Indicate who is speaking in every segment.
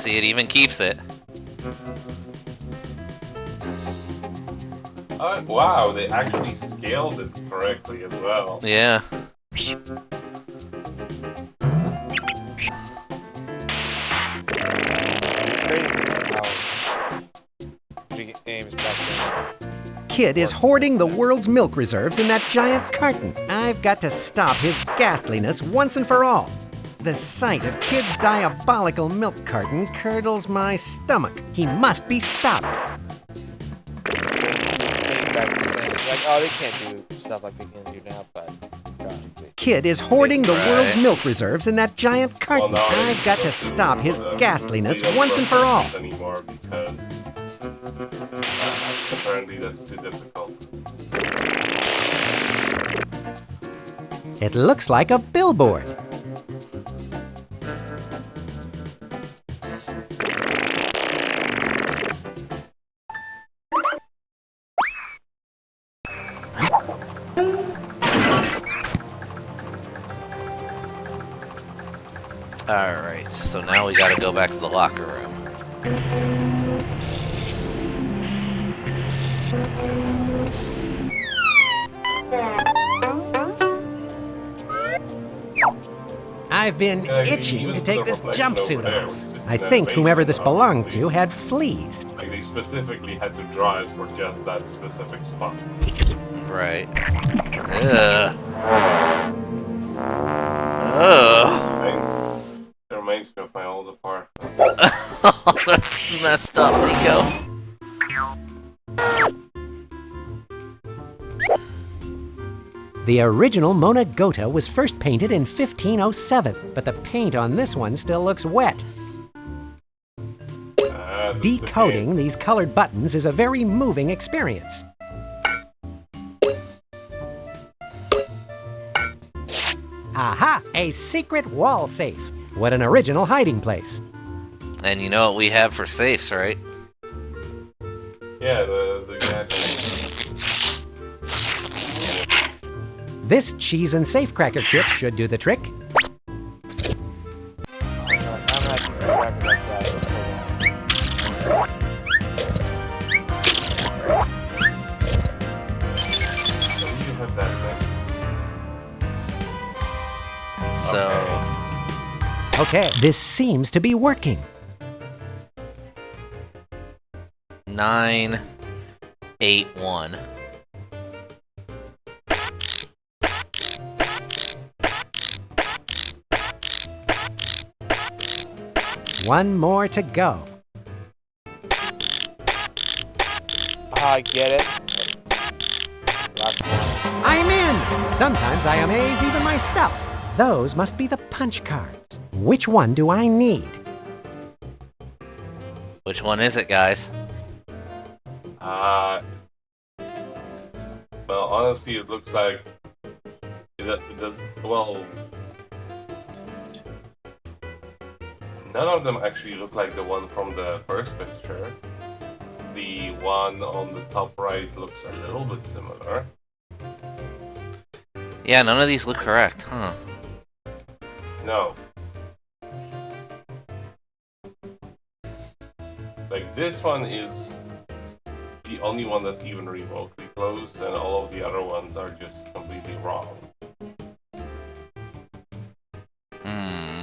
Speaker 1: See, it even keeps it.
Speaker 2: Wow, they actually scaled it correctly as well.
Speaker 1: Yeah.
Speaker 3: Games back then.
Speaker 4: Kid is hoarding the world's milk reserves in that giant carton. I've got to stop his ghastliness once and for all. The sight of Kid's diabolical milk carton curdles my stomach. He must be stopped.
Speaker 3: Like, oh, they can't do stuff like they can do now, but gosh,
Speaker 4: Kid is hoarding the world's milk reserves in that giant carton.
Speaker 2: Well, no,
Speaker 4: I've got to stop his ghastliness
Speaker 2: they don't
Speaker 4: once and for all.
Speaker 2: anymore because apparently that's too difficult.
Speaker 4: It looks like a billboard.
Speaker 1: Alright, so now we gotta go back to the locker room.
Speaker 4: I've been itching to take this jumpsuit
Speaker 2: there,
Speaker 4: off.
Speaker 2: which is just
Speaker 4: I
Speaker 2: an
Speaker 4: think
Speaker 2: animation,
Speaker 4: whoever this belonged
Speaker 2: obviously.
Speaker 4: to had fleas.
Speaker 2: Like they specifically had to draw it for just that specific spot.
Speaker 1: Right. Ugh. Ugh.
Speaker 2: It reminds me of my old apartment.
Speaker 1: Oh, that's messed up, Nico.
Speaker 4: The original Mona Gota was first painted in 1507, but the paint on this one still looks wet.
Speaker 2: That's the
Speaker 4: Decoding
Speaker 2: game.
Speaker 4: these colored buttons is a very moving experience. Aha! A secret wall safe. What an original hiding place.
Speaker 1: And you know what we have for safes, right?
Speaker 2: Yeah, the gadget.
Speaker 4: This cheese and safecracker kit should do the trick.
Speaker 3: I'm not just gonna like that. It's still wrong.
Speaker 2: So you have that thing.
Speaker 1: So,
Speaker 4: Okay, this seems to be working.
Speaker 1: 9, 8, 1.
Speaker 4: One more to go.
Speaker 3: I get it. Last one.
Speaker 4: I'm in! Sometimes I amaze even myself. Those must be the punch cards. Which one do I need?
Speaker 1: Which one is it, guys?
Speaker 2: Well, honestly, it looks like it does well. None of them actually look like the one from the first picture. The one on the top right looks a little bit similar.
Speaker 1: Yeah, none of these look correct, huh?
Speaker 2: No. Like, this one is the only one that's even remotely close, and all of the other ones are just completely wrong.
Speaker 1: Hmm.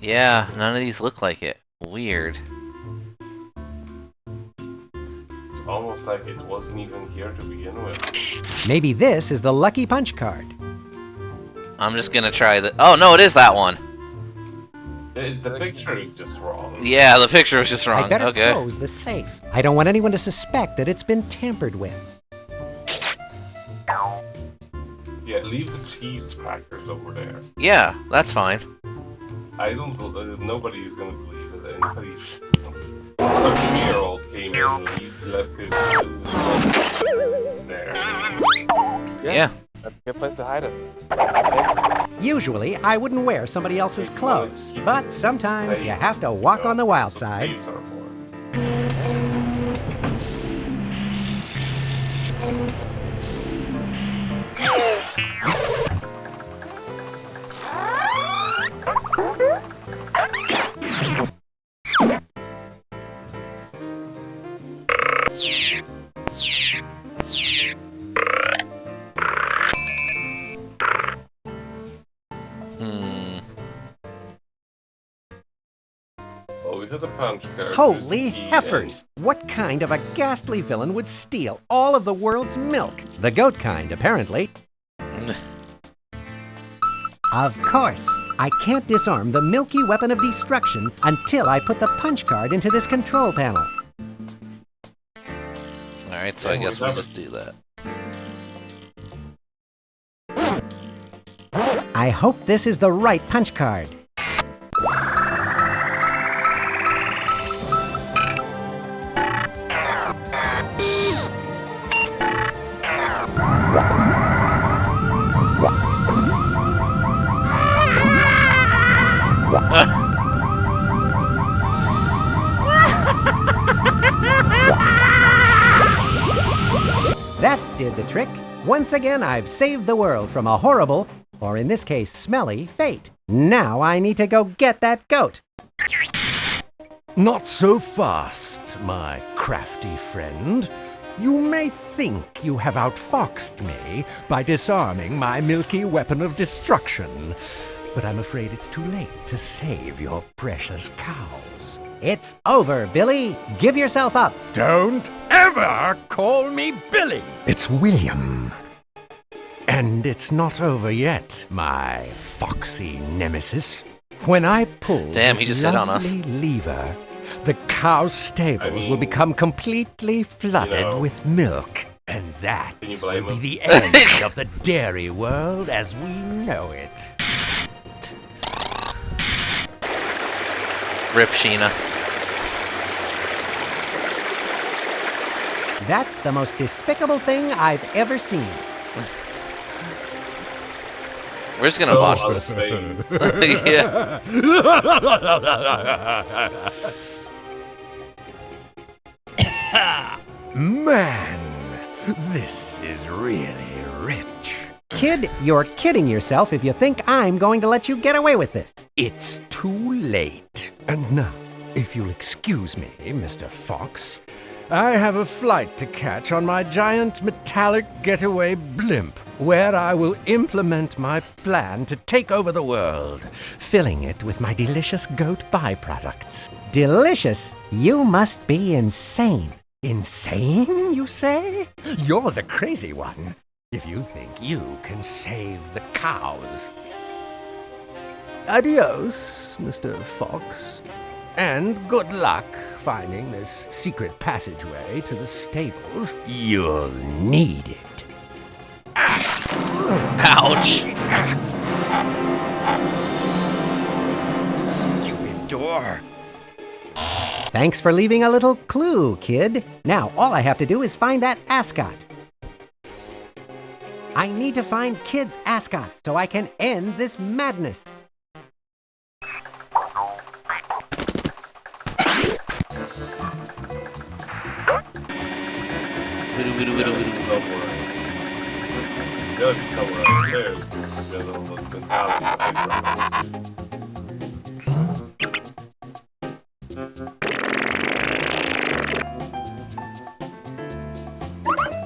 Speaker 1: Yeah, none of these look like it. Weird.
Speaker 2: It's almost like it wasn't even here to begin with.
Speaker 4: Maybe this is the lucky punch card.
Speaker 1: I'm just gonna try the. Oh no, it is that one.
Speaker 2: The picture is just wrong.
Speaker 1: Yeah, the picture was just
Speaker 4: I
Speaker 1: wrong.
Speaker 4: better
Speaker 1: Okay.
Speaker 4: close the safe. I don't want anyone to suspect that it's been tampered with.
Speaker 2: Yeah, leave the cheese crackers over there.
Speaker 1: Yeah, that's fine.
Speaker 2: I don't. Nobody is gonna believe that anybody. A 13-year-old came in and he left his there.
Speaker 1: Yeah.
Speaker 3: That's a good place to hide it. Take it.
Speaker 4: Usually, I wouldn't wear somebody else's clothes, but sometimes you have to walk on the wild
Speaker 2: That's what
Speaker 4: side.
Speaker 2: safes are for.
Speaker 1: Hmm.
Speaker 2: Well, we hit the punch card.
Speaker 4: Holy heifers! What kind of a ghastly villain would steal all of the world's milk? The goat kind, apparently. Of course. I can't disarm the milky weapon of destruction until I put the punch card into this control panel.
Speaker 1: Alright, so I guess we just do that.
Speaker 4: I hope this is the right punch card. That did the trick. Once again, I've saved the world from a horrible, or in this case, smelly, fate. Now I need to go get that goat.
Speaker 5: Not so fast, my crafty friend. You may think you have outfoxed me by disarming my milky weapon of destruction, but I'm afraid it's too late to save your precious cows.
Speaker 4: It's over, Billy. Give yourself up.
Speaker 5: Don't ever call me Billy. It's William. And it's not over yet, my foxy nemesis. When I pull
Speaker 1: Damn, he
Speaker 5: this
Speaker 1: just hit on us.
Speaker 5: lovely lever, the cow stables will become completely flooded with milk. And that
Speaker 2: Can you
Speaker 5: will
Speaker 2: blame
Speaker 5: be
Speaker 2: him?
Speaker 5: the end of the dairy world as we know it.
Speaker 1: Rip Sheena.
Speaker 4: That's the most despicable thing I've ever seen.
Speaker 1: We're just gonna
Speaker 2: So
Speaker 1: watch
Speaker 2: on
Speaker 1: this.
Speaker 2: face.
Speaker 1: Yeah.
Speaker 5: Man, this is really rich.
Speaker 4: Kid, you're kidding yourself if you think I'm going to let you get away with this.
Speaker 5: It's too late. And now, if you'll excuse me, Mr. Fox, I have a flight to catch on my giant metallic getaway blimp, where I will implement my plan to take over the world, filling it with my delicious goat byproducts.
Speaker 4: Delicious? You must be insane.
Speaker 5: Insane, you say? You're the crazy one, if you think you can save the cows. Adios, Mr. Fox, and good luck finding this secret passageway to the stables. You'll need it.
Speaker 1: Ouch.
Speaker 5: Stupid door.
Speaker 4: Thanks for leaving a little clue, kid. Now, all I have to do is find that ascot. I need to find Kid's ascot so I can end this madness.
Speaker 2: It's gotta be somewhere upstairs because we have all those mentality backgrounds.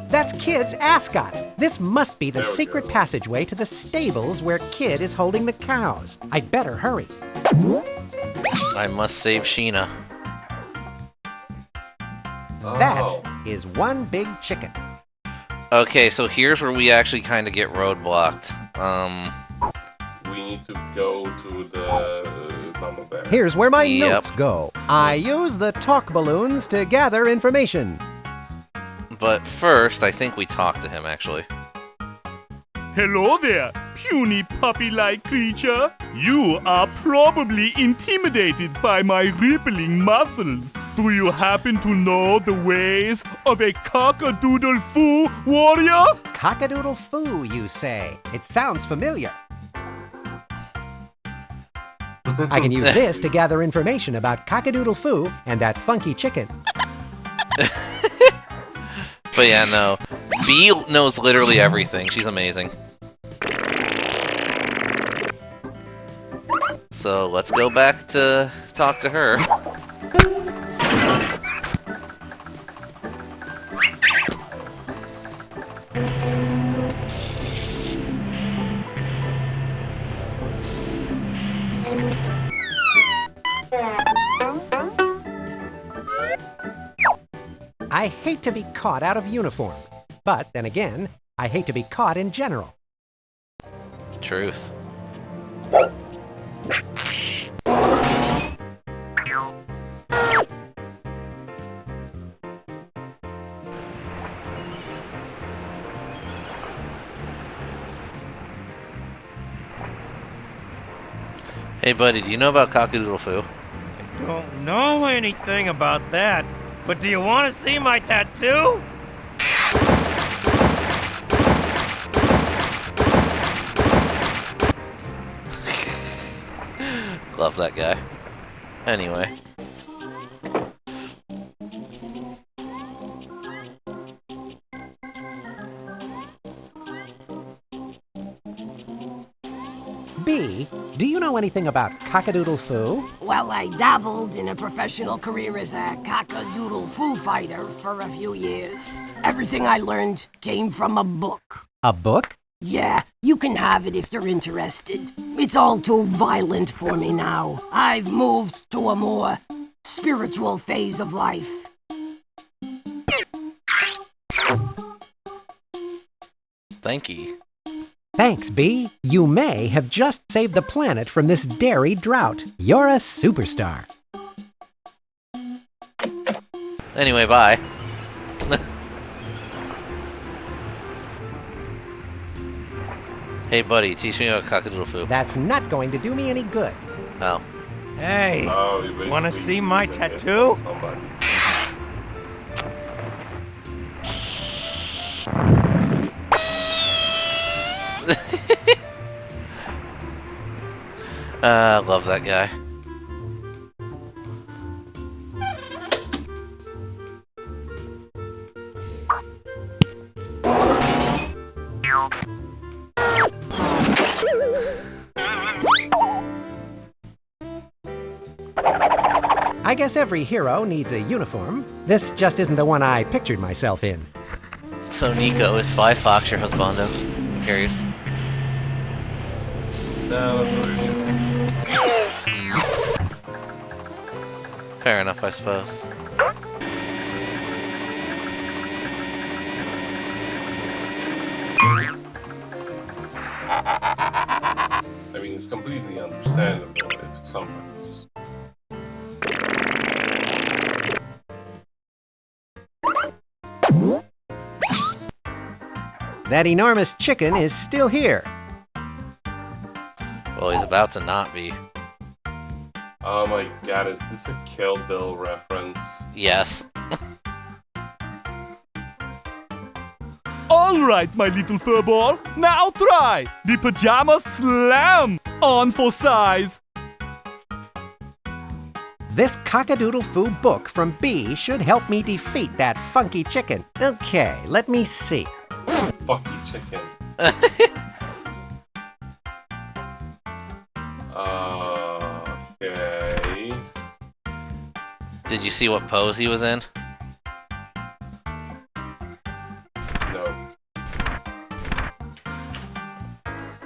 Speaker 4: That's Kid's ascot. This must be the
Speaker 2: There we
Speaker 4: secret
Speaker 2: go.
Speaker 4: passageway to the stables where Kid is holding the cows. I'd better hurry.
Speaker 1: I must save Sheena.
Speaker 4: That
Speaker 2: Oh,
Speaker 4: is one big chicken.
Speaker 1: Okay, so here's where we actually kind of get roadblocked.
Speaker 2: we need to go to the Mama Bear.
Speaker 4: Here's where my
Speaker 1: Yep.
Speaker 4: notes go. I use the talk balloons to gather information.
Speaker 1: But first, I think we talk to him, actually.
Speaker 6: Hello there, puny puppy-like creature. You are probably intimidated by my rippling muscles. Do you happen to know the ways of a cock-a-doodle-foo warrior?
Speaker 4: Cockadoodle foo, you say? It sounds familiar. I can use this to gather information about Cockadoodle Foo and that funky chicken.
Speaker 1: But yeah, no. Bee knows literally everything. She's amazing. So let's go back to talk to her.
Speaker 4: I hate to be caught out of uniform. But then again, I hate to be caught in general.
Speaker 1: Truth. Hey buddy, do you know about Cockadoodle Foo?
Speaker 7: Don't know anything about that, but do you want to see my tattoo?
Speaker 1: Love that guy. Anyway.
Speaker 4: B, do you know anything about Cockadoodle Foo?
Speaker 8: Well, I dabbled in a professional career as a cock-a-doodle foo fighter for a few years. Everything I learned came from a book.
Speaker 4: A book?
Speaker 8: Yeah, you can have it if you're interested. It's all too violent for me now. I've moved to a more spiritual phase of life.
Speaker 1: Thank you.
Speaker 4: Thanks, B. You may have just saved the planet from this dairy drought. You're a superstar.
Speaker 1: Anyway, bye. Hey buddy, teach me about Cockadoodle Foo.
Speaker 4: That's not going to do me any good.
Speaker 1: Oh.
Speaker 7: Hey,
Speaker 2: Oh, you
Speaker 7: wanna
Speaker 2: basically
Speaker 7: see my
Speaker 2: use it
Speaker 7: tattoo?
Speaker 2: for somebody.
Speaker 1: Love that guy.
Speaker 4: I guess every hero needs a uniform. This just isn't the one I pictured myself in.
Speaker 1: So Nico, is Spy Fox your husbando? I'm curious.
Speaker 2: No, not really.
Speaker 1: Fair enough, I suppose.
Speaker 2: I mean, it's completely understandable if it's somebody's.
Speaker 4: That enormous chicken is still here.
Speaker 1: Well, he's about to not be.
Speaker 2: Oh my god, is this a Kill Bill reference?
Speaker 1: Yes.
Speaker 6: Alright, my little furball. Now try the Pajama Slam. On for size.
Speaker 4: This Cockadoodle Foo book from B should help me defeat that funky chicken. Okay, let me see.
Speaker 2: Fuck you, chicken. Okay.
Speaker 1: Did you see what pose he was in?
Speaker 2: No.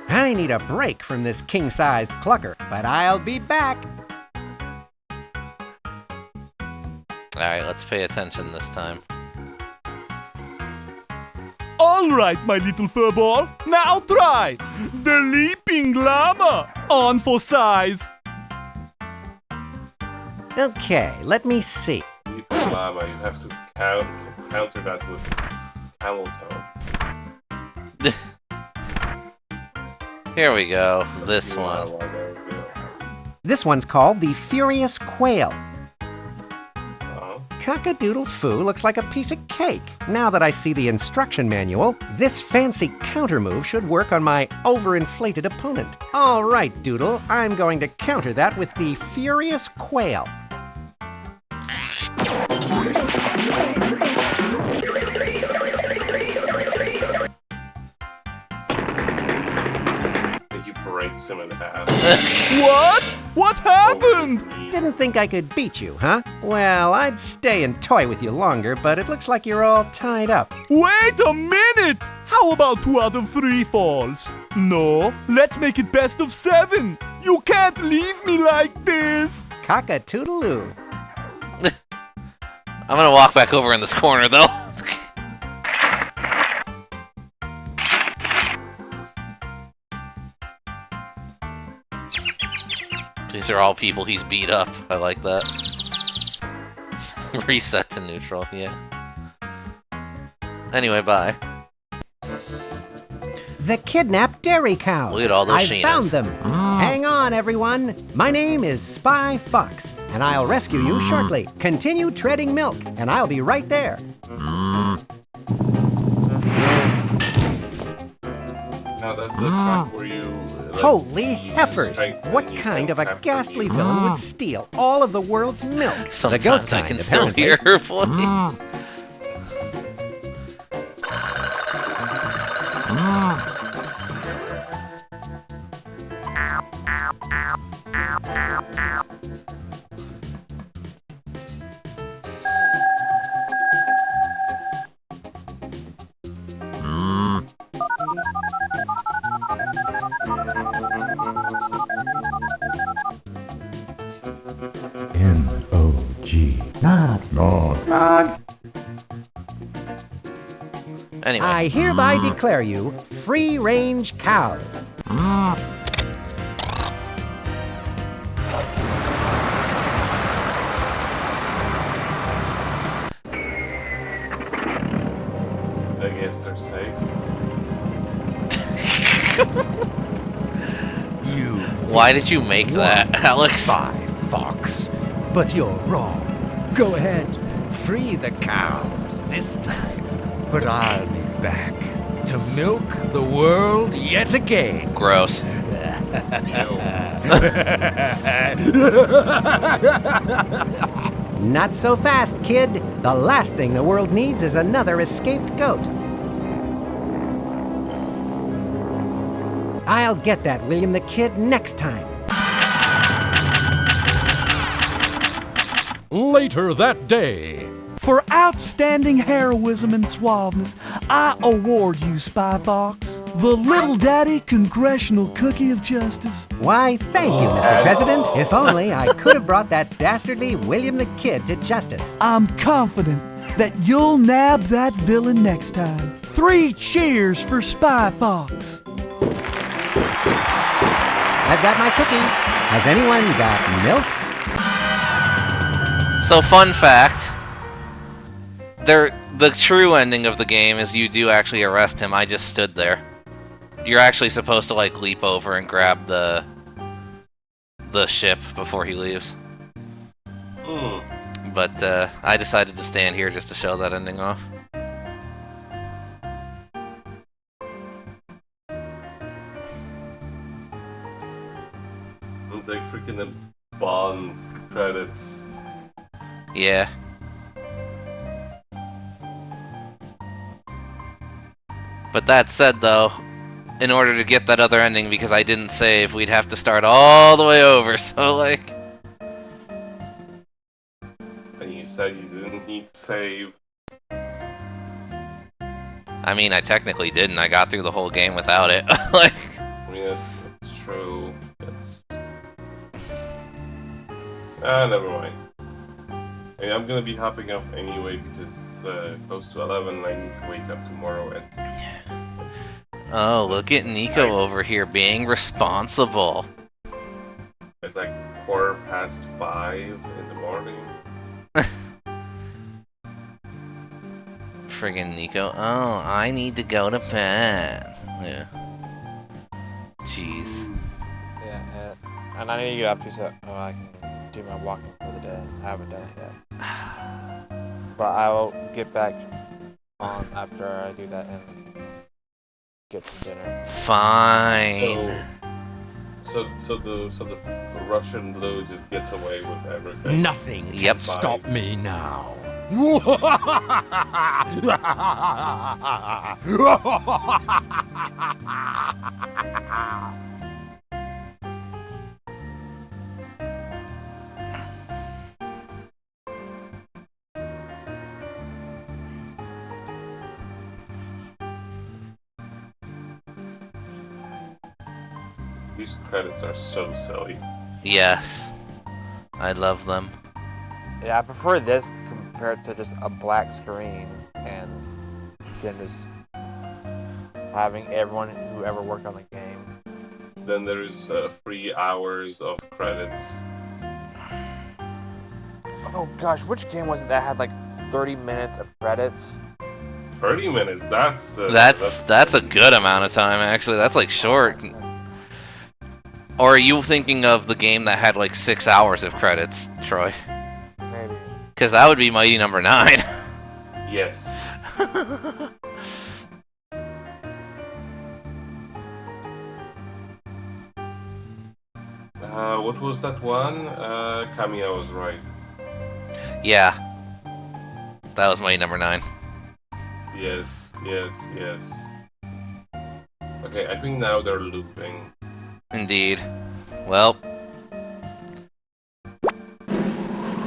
Speaker 4: I need a break from this king-sized clucker, but I'll be back.
Speaker 1: Alright, let's pay attention this time.
Speaker 6: Alright, my little furball. Now try the Leaping Llama. On for size.
Speaker 4: Okay, let me see.
Speaker 2: Leave the llama, you have to counter that with camel toe.
Speaker 1: Here we go. This one.
Speaker 2: There we go.
Speaker 4: This one's called the Furious Quail.
Speaker 2: Uh-huh.
Speaker 4: Cockadoodle Foo looks like a piece of cake. Now that I see the instruction manual, this fancy counter move should work on my overinflated opponent. All right, Doodle, I'm going to counter that with the Furious Quail.
Speaker 2: I think he breaks him in half.
Speaker 6: What? What happened?
Speaker 4: Didn't think I could beat you, huh? Well, I'd stay and toy with you longer, but it looks like you're all tied up.
Speaker 6: Wait a minute! How about 2 out of 3 falls? No, let's make it best of 7. You can't leave me like this.
Speaker 4: Cock-a-toodle-oo.
Speaker 1: I'm gonna walk back over in this corner, though. These are all people he's beat up. I like that. Reset to neutral, yeah. Anyway, bye.
Speaker 4: The kidnapped dairy cows.
Speaker 1: Look at all those
Speaker 4: I
Speaker 1: Sheenas.
Speaker 4: found them. Hang on, everyone. My name is Spy Fox, and I'll rescue you shortly. Continue treading milk, and I'll be right there.
Speaker 2: Now that's the track where you. Like,
Speaker 4: Holy
Speaker 2: use
Speaker 4: heifers!
Speaker 2: strength
Speaker 4: What
Speaker 2: and you
Speaker 4: kind
Speaker 2: can
Speaker 4: of a
Speaker 2: capture
Speaker 4: ghastly
Speaker 2: people.
Speaker 4: villain would steal all of the world's milk? The goat
Speaker 1: Sometimes I
Speaker 4: kind,
Speaker 1: can still
Speaker 4: apparently.
Speaker 1: hear her voice.
Speaker 5: N-O-G. Nod.
Speaker 1: Anyway,
Speaker 4: I hereby declare you free-range cows.
Speaker 2: I guess they're safe.
Speaker 1: why did you make that, Alex?
Speaker 5: Spy Fox. But you're wrong. Go ahead. Free the cows this time. But I'll be back to milk the world yet again.
Speaker 1: Gross.
Speaker 4: Not so fast, kid. The last thing the world needs is another escaped goat. I'll get that William the Kid next time.
Speaker 5: Later that day.
Speaker 6: For outstanding heroism and suaveness, I award you, Spy Fox, the Little Daddy Congressional Cookie of Justice.
Speaker 4: Why, thank you, Mr. President. If only I could have brought that dastardly William the Kid to justice.
Speaker 6: I'm confident that you'll nab that villain next time. 3 cheers for Spy Fox.
Speaker 4: I've got my cookie. Has anyone got milk?
Speaker 1: So, fun fact. The true ending of the game is you do actually arrest him. I just stood there. You're actually supposed to, like, leap over and grab the ship before he leaves. But, I decided to stand here just to show that ending off.
Speaker 2: It's like freaking the Bond credits.
Speaker 1: Yeah. But that said, though, in order to get that other ending, because I didn't save, we'd have to start all the way over, so, like...
Speaker 2: And you said you didn't need to save.
Speaker 1: I mean, I technically didn't. I got through the whole game without it. Like...
Speaker 2: I mean, that's true. Yes. Never mind. I mean, I'm gonna be hopping off anyway because it's close to 11 and I need to wake up tomorrow and...
Speaker 1: Oh, look at Nico over here being responsible.
Speaker 2: It's like 5:15 in the morning.
Speaker 1: Friggin' Nico. Oh, I need to go to bed. Yeah. Jeez.
Speaker 3: Yeah, and I need to get up too, so I can do my walking for the day. I haven't done it yet. But I will get back on after I do that and get some dinner.
Speaker 1: Fine.
Speaker 2: So the Russian blue just gets away with everything.
Speaker 5: Nothing
Speaker 1: Yep.
Speaker 5: can stop me now.
Speaker 2: These credits are so silly.
Speaker 1: Yes. I love them.
Speaker 3: Yeah, I prefer this compared to just a black screen and then just having everyone who ever worked on the game.
Speaker 2: Then there is 3 hours of credits.
Speaker 3: Oh gosh, which game was it that had like 30 minutes of credits?
Speaker 2: 30 minutes.
Speaker 1: That's a good amount of time, actually. That's like short. Or are you thinking of the game that had like 6 hours of credits, Troy?
Speaker 3: Maybe.
Speaker 1: Because that would be Mighty Number 9.
Speaker 2: Yes. What was that one? Kamiya was right.
Speaker 1: Yeah. That was Mighty Number 9.
Speaker 2: Yes, yes, yes. Okay, I think now they're looping.
Speaker 1: Indeed. Well.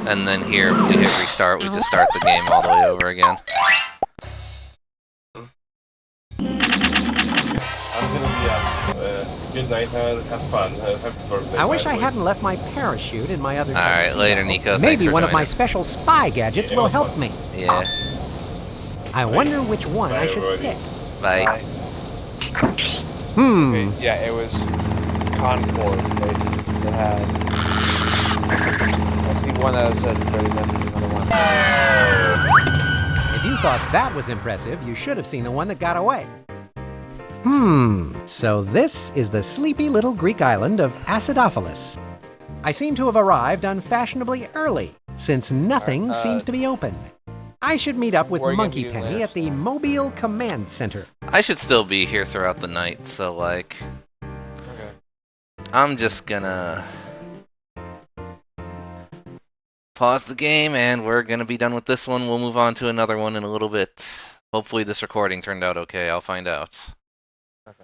Speaker 1: And then here, if we hit restart, we just start the game all the way over again.
Speaker 2: I'm gonna be out. Good night, have fun. Happy birthday.
Speaker 4: I wish
Speaker 2: by
Speaker 4: I
Speaker 2: the way.
Speaker 4: hadn't left my parachute in my other.
Speaker 1: Alright, later, Nico. Thanks
Speaker 4: Maybe
Speaker 1: for
Speaker 4: one of my
Speaker 1: joining.
Speaker 4: special spy gadgets
Speaker 2: Yeah,
Speaker 4: will
Speaker 2: it was
Speaker 4: help
Speaker 2: fun.
Speaker 4: me.
Speaker 1: Yeah.
Speaker 4: I wonder which one
Speaker 2: Bye,
Speaker 4: I should
Speaker 2: everybody.
Speaker 4: pick.
Speaker 1: Bye.
Speaker 3: Okay, yeah, it was Concord. They had. I see one that says 30 minutes and another one.
Speaker 4: If you thought that was impressive, you should have seen the one that got away. So this is the sleepy little Greek island of Acidophilus. I seem to have arrived unfashionably early, since nothing seems to be open. I should meet up with
Speaker 3: Where are you gonna
Speaker 4: Monkey
Speaker 3: be
Speaker 4: Penny
Speaker 3: later
Speaker 4: at the Mobile Command Center.
Speaker 1: I should still be here throughout the night, so like,
Speaker 3: Okay.
Speaker 1: I'm just gonna pause the game and we're gonna be done with this one. We'll move on to another one in a little bit. Hopefully this recording turned out okay. I'll find out.
Speaker 3: Okay.